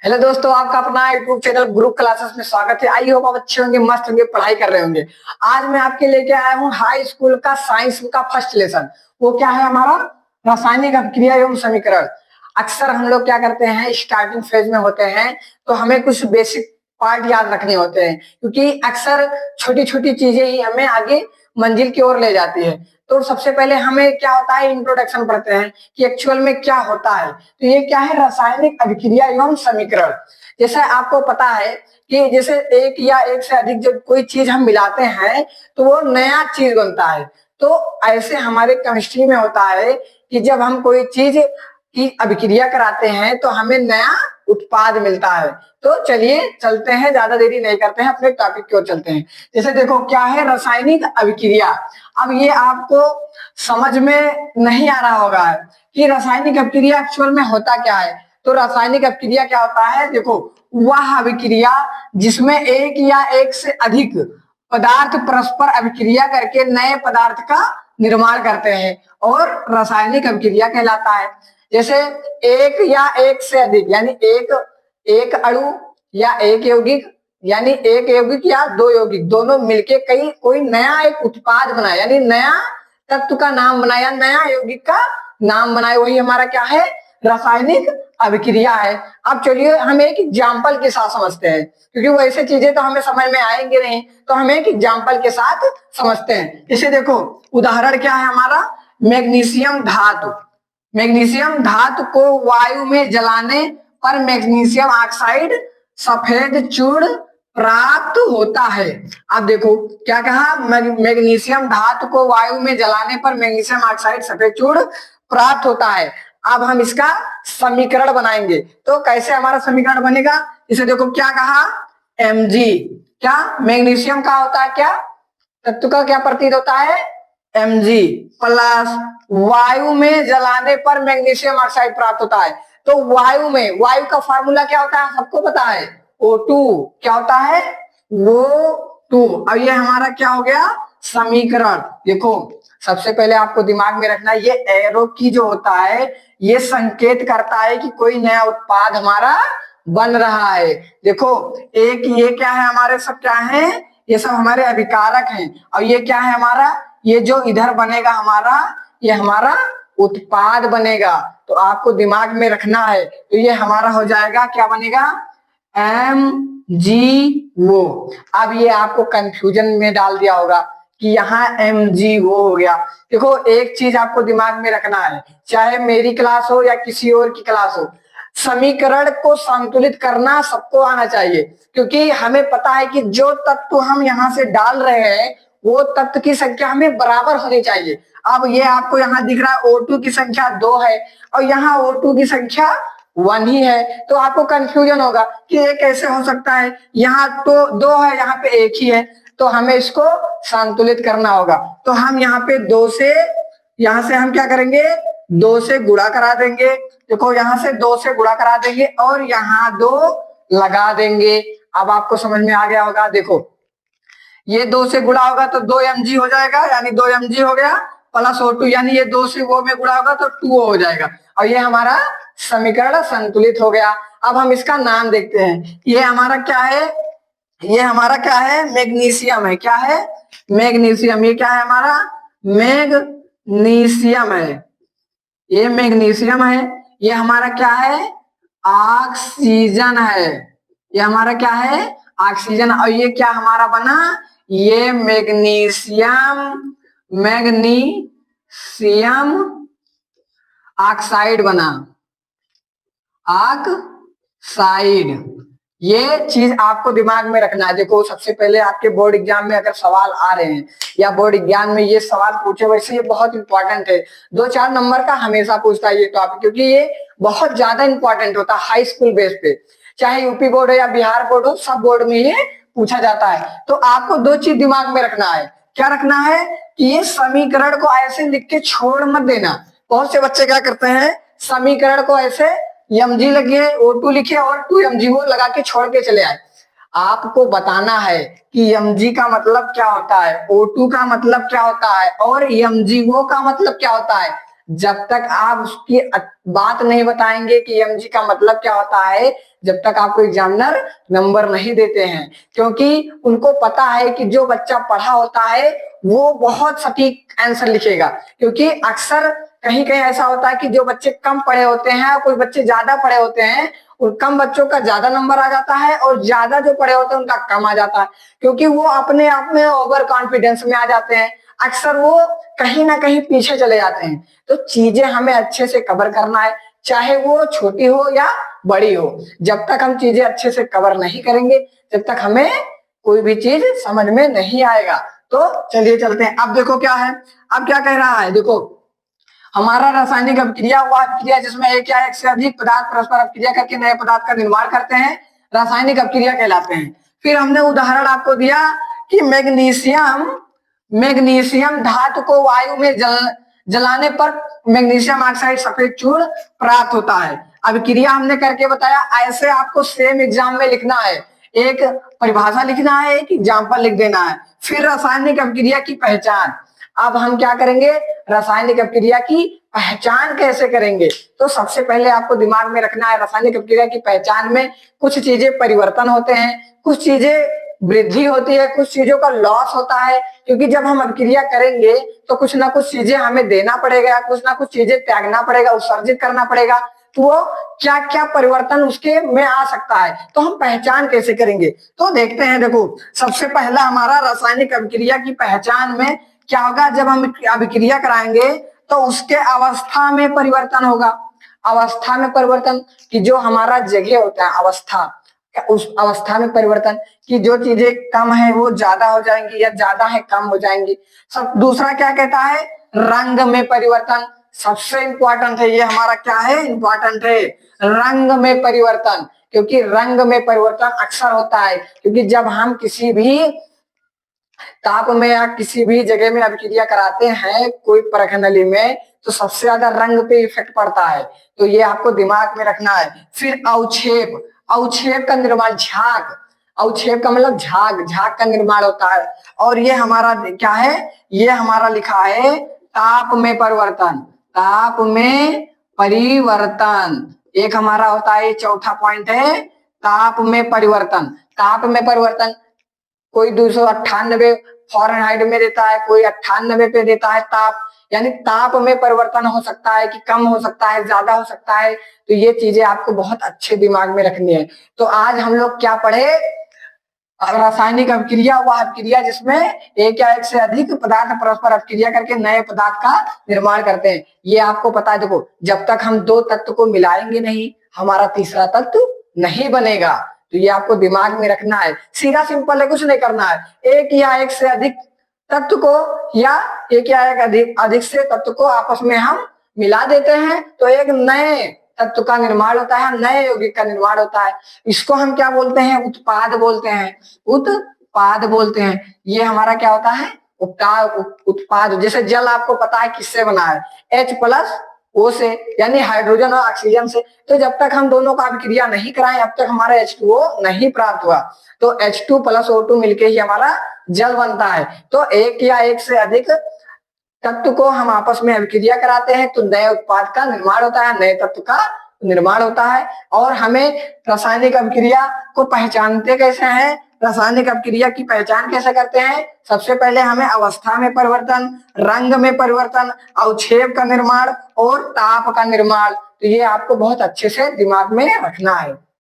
Hello दोस्तों, आपका अपना यूट्यूब चैनल ग्रुप क्लासेस में स्वागत है। आई होप आप अच्छे होंगे, मस्त होंगे, पढ़ाई कर रहे होंगे। आज मैं आपके लेके आया हूँ हाई स्कूल का साइंस का फर्स्ट लेसन। वो क्या है हमारा? रासायनिक अभिक्रिया एवं समीकरण। अक्सर हम लोग क्या करते हैं, स्टार्टिंग फेज में होते हैं तो हमें कुछ बेसिक पार्ट याद रखने होते हैं, क्योंकि अक्सर छोटी छोटी चीजें ही हमें आगे मंजिल की ओर ले जाती है। तो सबसे पहले हमें क्या होता है, इंट्रोडक्शन पढ़ते हैं कि एक्चुअल में क्या होता है। तो ये क्या है? रासायनिक अभिक्रिया एवं समीकरण। जैसे आपको पता है कि जैसे एक या एक से अधिक जब कोई चीज हम मिलाते हैं तो वो नया चीज बनता है। तो ऐसे हमारे केमिस्ट्री में होता है कि जब हम कोई चीज की अभिक्रिया कराते हैं तो हमें नया उत्पाद मिलता है। तो चलिए चलते हैं, ज्यादा देरी नहीं करते हैं, अपने टॉपिक की ओर चलते हैं। जैसे देखो क्या है रासायनिक अभिक्रिया। अब ये आपको समझ में नहीं आ रहा होगा कि रासायनिक अभिक्रिया एक्चुअल में होता क्या है। तो रासायनिक अभिक्रिया क्या होता है? देखो, वह अभिक्रिया जिसमें एक या एक से अधिक पदार्थ परस्पर अभिक्रिया करके नए पदार्थ का निर्माण करते हैं और रासायनिक अभिक्रिया कहलाता है। जैसे एक या एक से अधिक यानी एक एक अणु या एक यौगिक यानी एक यौगिक या दो यौगिक दोनों मिलके कई कोई नया एक उत्पाद बनाया, यानी नया तत्व का नाम बनाया, नया यौगिक का नाम बनाए, वही हमारा क्या है? रासायनिक अभिक्रिया है। अब चलिए हम एक एग्जाम्पल के साथ समझते हैं, क्योंकि वो ऐसे चीजें तो हमें समझ में आएंगे नहीं, तो हम एक एग्जाम्पल के साथ समझते हैं। इसे देखो, उदाहरण क्या है हमारा? मैग्नीशियम धातु। मैग्नीशियम धातु को वायु में जलाने पर मैग्नीशियम ऑक्साइड सफेद चूर्ण प्राप्त होता है। अब देखो क्या कहा, मैग्नीशियम धातु को वायु में जलाने पर मैग्नीशियम ऑक्साइड सफेद चूर्ण प्राप्त होता है। अब हम इसका समीकरण बनाएंगे। तो कैसे हमारा समीकरण बनेगा? इसे देखो क्या कहा, Mg। क्या मैग्नीशियम का होता है, क्या तत्व का क्या प्रतीत होता है? Mg प्लस वायु में जलाने पर मैग्नीशियम ऑक्साइड प्राप्त होता है। तो वायु में, वायु का फार्मूला क्या होता है सबको पता है? O2। क्या होता है? O2। अब ये हमारा क्या हो गया? समीकरण। देखो सबसे पहले आपको दिमाग में रखना, ये एरो की जो होता है ये संकेत करता है कि कोई नया उत्पाद हमारा बन रहा है। देखो एक ये क्या है, हमारे सब क्या है? ये सब हमारे अभिकारक हैं। और ये क्या है हमारा? ये जो इधर बनेगा हमारा, ये हमारा उत्पाद बनेगा। तो आपको दिमाग में रखना है। तो ये हमारा हो जाएगा, क्या बनेगा? MgO। अब ये आपको कंफ्यूजन में डाल दिया होगा कि यहाँ MgO हो गया। देखो एक चीज आपको दिमाग में रखना है, चाहे मेरी क्लास हो या किसी और की क्लास हो, समीकरण को संतुलित करना सबको आना चाहिए। क्योंकि हमें पता है कि जो तत्व हम यहाँ से डाल रहे हैं वो तत्व की संख्या हमें बराबर होनी चाहिए। अब ये आपको यहाँ दिख रहा है O2 की संख्या 2 है और यहाँ O2 की संख्या 1 ही है। तो आपको कंफ्यूजन होगा कि ये कैसे हो सकता है, यहाँ तो 2 है, यहाँ पे 1 ही है। तो हमें इसको संतुलित करना होगा। तो हम यहाँ पे 2 से, यहाँ से हम क्या करेंगे? 2 से गुणा करा देंगे। देखो यहाँ से 2 से गुणा करा देंगे और यहाँ 2 लगा देंगे। अब आपको समझ में आ गया होगा। देखो ये 2 से गुणा होगा तो 2 Mg हो जाएगा, यानी 2 Mg हो गया, प्लस O2 यानी ये 2 से वो में गुणा होगा तो 2 हो जाएगा। और ये हमारा समीकरण संतुलित हो गया। अब हम इसका नाम देखते हैं। ये हमारा क्या है? ये हमारा क्या है? मैग्नीशियम है। क्या है? मैग्नीशियम। ये क्या है हमारा? मैग्नीशियम है। ये मैग्नीशियम है। ये हमारा क्या है? ऑक्सीजन है। ये हमारा क्या है? ऑक्सीजन। और ये क्या हमारा बना? ये मैग्नीशियम, मैग्नीशियम ऑक्साइड बना, ऑक्साइड। ये चीज आपको दिमाग में रखना है। देखो सबसे पहले आपके बोर्ड एग्जाम में अगर सवाल आ रहे हैं या बोर्ड एग्जाम में ये सवाल पूछे, वैसे ये बहुत इंपॉर्टेंट है। 2-4 नंबर का हमेशा पूछता है ये टॉपिक, क्योंकि ये बहुत ज्यादा इंपॉर्टेंट होता है हाई स्कूल बेस पे। चाहे यूपी बोर्ड हो या बिहार बोर्ड हो, सब बोर्ड में ये पूछा जाता है। तो आपको 2 चीज दिमाग में रखना है। क्या रखना है? कि ये समीकरण को ऐसे लिख के छोड़ मत देना। बहुत से बच्चे क्या करते हैं, समीकरण को ऐसे Mg लगे, O2 लिखे और 2 Mg वो लगा के छोड़ के चले आए। आपको बताना है कि Mg का मतलब क्या होता है, O2 का मतलब क्या होता है और MgO का मतलब क्या होता है। जब तक आप उसकी बात नहीं बताएंगे कि mg का मतलब क्या होता है, जब तक आपको एग्जामिनर नंबर नहीं देते हैं। क्योंकि उनको पता है कि जो बच्चा पढ़ा होता है वो बहुत सटीक आंसर लिखेगा। क्योंकि अक्सर कहीं कहीं ऐसा होता है कि जो बच्चे कम पढ़े होते हैं और कुछ बच्चे ज्यादा पढ़े होते हैं, और कम बच्चों का ज्यादा नंबर आ जाता है और ज्यादा जो पढ़े होते हैं उनका कम आ जाता है, क्योंकि वो अपने आप में ओवर कॉन्फिडेंस में आ जाते हैं। अक्सर वो कहीं ना कहीं पीछे चले जाते हैं। तो चीजें हमें अच्छे से कवर करना है, चाहे वो छोटी हो या बड़ी हो। जब तक हम चीजें अच्छे से कवर नहीं करेंगे, जब तक हमें कोई भी चीज समझ में नहीं आएगा। तो चलिए चलते हैं। अब देखो क्या है, अब क्या कह रहा है, देखो हमारा रासायनिक अभिक्रिया वह अभिक्रिया जिसमें एक या एक से अधिक पदार्थ परस्पर अभिक्रिया करके नए पदार्थ का निर्माण करते हैं, रासायनिक अभिक्रिया कहलाते हैं। फिर हमने उदाहरण आपको दिया कि मैग्नीशियम धातु को वायु में जलाने पर मैग्नीशियम ऑक्साइड सफेद चूर्ण प्राप्त होता है। अभिक्रिया हमने करके बताया। ऐसे आपको सेम एग्जाम में लिखना है, एक परिभाषा लिखना है, एक एग्जाम्पल लिख देना है। फिर रासायनिक अभिक्रिया की पहचान। अब हम क्या करेंगे, रासायनिक अभिक्रिया की पहचान कैसे करेंगे। तो सबसे पहले आपको दिमाग में रखना है, रासायनिक अभिक्रिया की पहचान में कुछ चीजें परिवर्तन होते हैं, कुछ चीजें वृद्धि होती है, कुछ चीजों का लॉस होता है। क्योंकि जब हम अभिक्रिया करेंगे तो कुछ ना कुछ चीजें हमें देना पड़ेगा, कुछ ना कुछ चीजें त्यागना पड़ेगा, उत्सर्जित करना पड़ेगा। तो वो क्या क्या परिवर्तन उसके में आ सकता है, तो हम पहचान कैसे करेंगे। तो देखते हैं, देखो सबसे पहला हमारा रासायनिक अभिक्रिया की पहचान में क्या होगा, जब हम अभिक्रिया कराएंगे तो उसके अवस्था में परिवर्तन होगा। अवस्था में परिवर्तन कि जो हमारा जगह होता है अवस्था, उस अवस्था में परिवर्तन कि जो चीजें कम है वो ज्यादा हो जाएंगी या ज्यादा है कम हो जाएंगी। सब दूसरा क्या कहता है, रंग में परिवर्तन। सबसे इंपॉर्टेंट है ये हमारा, क्या है इंपॉर्टेंट है, रंग में परिवर्तन। क्योंकि रंग में परिवर्तन अक्सर होता है, क्योंकि जब हम किसी भी ताप में या किसी भी जगह में अभिक्रिया कराते हैं कोई प्रखनली में, तो सबसे ज्यादा रंग पे इफेक्ट पड़ता है। तो ये आपको दिमाग में रखना है। फिर अवक्षेप, अवक्षेप का निर्माण, झाग, अवक्षेप का मतलब झाग, झाग का निर्माण होता है। और ये हमारा क्या है, ये हमारा लिखा है ताप में परिवर्तन, ताप में परिवर्तन। एक हमारा होता है, चौथा पॉइंट है ताप में परिवर्तन। ताप में परिवर्तन कोई 298 फ़ारेनहाइट में देता है, कोई 98 पे देता है ताप, यानी ताप में परिवर्तन हो सकता है कि कम हो सकता है, ज्यादा हो सकता है। तो ये चीजें आपको बहुत अच्छे दिमाग में रखनी है। तो आज हम लोग क्या पढ़े, रासायनिक अभिक्रिया वह अभिक्रिया जिसमें एक या एक से अधिक पदार्थ परस्पर अभिक्रिया करके नए पदार्थ का निर्माण करते हैं। ये आपको पता है, देखो जब तक हम दो तत्व को मिलाएंगे नहीं, हमारा तीसरा तत्व नहीं बनेगा। तो ये आपको दिमाग में रखना है। सीधा सिंपल है, कुछ नहीं करना है। एक या एक से अधिक तत्व को या एक या एक अधिक से तत्व को आपस में हम मिला देते हैं तो एक नए तत्व का निर्माण होता है, नए यौगिक का निर्माण होता है। इसको हम क्या बोलते हैं, उत्पाद बोलते हैं, उत्पाद बोलते हैं। ये हमारा क्या होता है, उत्पाद। जैसे जल आपको पता है किससे बना है, H+O से, यानी हाइड्रोजन और ऑक्सीजन से। तो जब तक हम दोनों का अभिक्रिया नहीं कराएं अब तक हमारा H2O नहीं प्राप्त हुआ। तो H2+O2 मिलके ही हमारा जल बनता है। तो एक या एक से अधिक तत्व को हम आपस में अभिक्रिया कराते हैं तो नए उत्पाद का निर्माण होता है, नए तत्व का निर्माण होता है। और हमें रासायनिक अभिक्रिया को पहचानते कैसे हैं, रासायनिक अभिक्रिया की पहचान कैसे करते हैं। सबसे पहले हमें अवस्था में परिवर्तन, रंग में परिवर्तन, अवक्षेप का निर्माण और ताप का निर्माण, तो ये आपको बहुत अच्छे से दिमाग में रखना है।